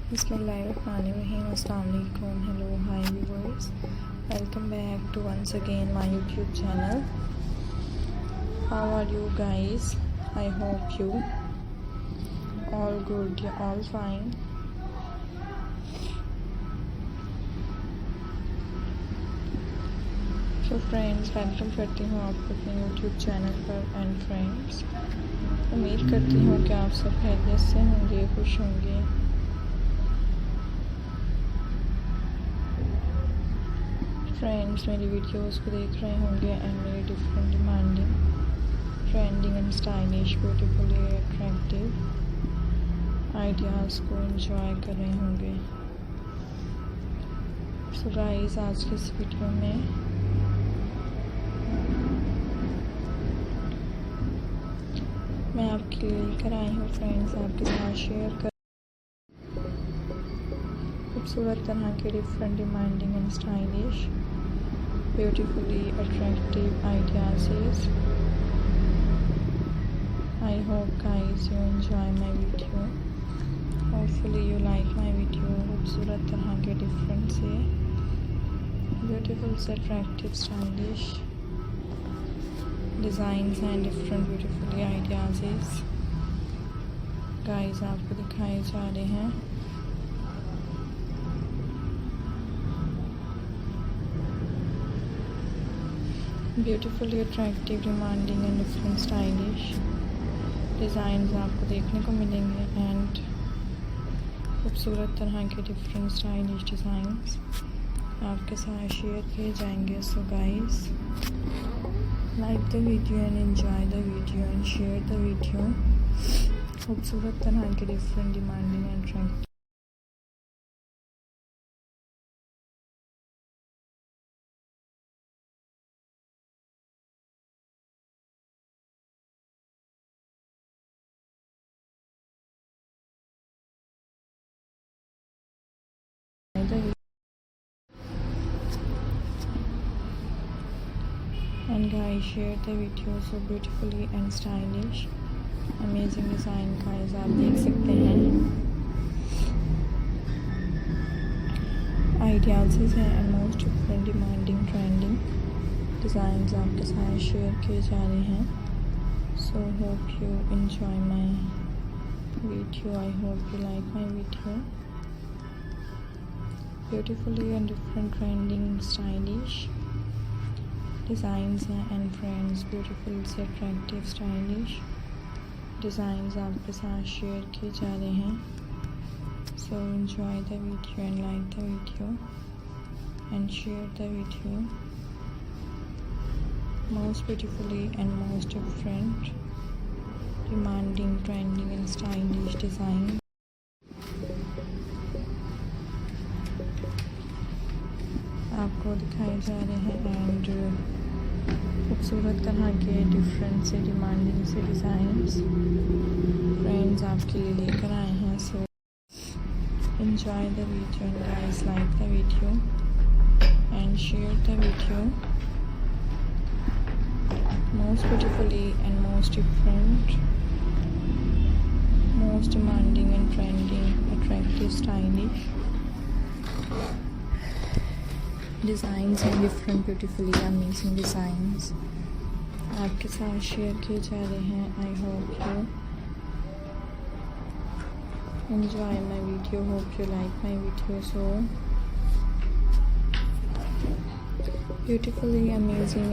Bismillahirrahmanirrahim. Assalamualaikum. Hello, hi viewers. Welcome back to once again my YouTube channel. How are you guys? I hope you all good, you're all fine. So friends, welcome करती हूँ आपको अपने YouTube channel पर and friends, उम्मीद करती हूँ कि आप सब खैरियत से होंगे, खुश होंगे। फ्रेंड्स, मेरी वीडियोस को देख रहे होंगे एंड मेरी different demanding, trending and stylish, beautifully attractive ideas को एंजॉय कर रहे होंगे। सो गाइस, आज की इस वीडियो में मैं आपके लिए लेकर आई हूँ फ्रेंड्स, आपके साथ शेयर कर खूबसूरत तरह के different demanding and stylish beautifully attractive ideas. I hope guys you enjoy my video, hopefully you like my video. खूबसूरत तरह के डिफरेंट से ब्यूटीफुल से attractive stylish designs and different beautifully ideas guys आपको दिखाए जा रहे हैं। Beautifully attractive, demanding and different stylish designs आपको देखने को मिलेंगे एंड खूबसूरत तरह के डिफरेंट स्टाइलिश डिज़ाइंस आपके साथ शेयर किए जाएंगे। So guys, like the video and enjoy the video and share the video. खूबसूरत तरह के different demanding and attractive and guys, share the video so beautifully and stylish amazing design guys आप देख सकते हैं। आइडियाज़ हैं and most different demanding trending designs आपके साथ शेयर किए जा रहे हैं। So hope you enjoy my video, I hope you like my video. Beautifully and different trending stylish designs हैं एंड फ्रेंड्स, ब्यूटीफुल से अट्रैक्टिव स्टाइलिश डिज़ाइंस आपके साथ शेयर किए जा रहे हैं। So enjoy the video and like the video and share the video. Most beautifully and most different demanding, trending and stylish design आपको दिखाए जा रहे हैं एंड खूबसूरत तरह के डिफरेंट से डिमांडिंग से डिज़ाइंस फ्रेंड्स आपके लिए लेकर आए हैं। So enjoy the video and guys like the video and share the video. Most beautifully and most different, most demanding and trending attractive stylish designs and different beautifully amazing designs आपके साथ share किए जा रहे हैं। I hope you enjoy my video, hope you like my video. So beautifully amazing and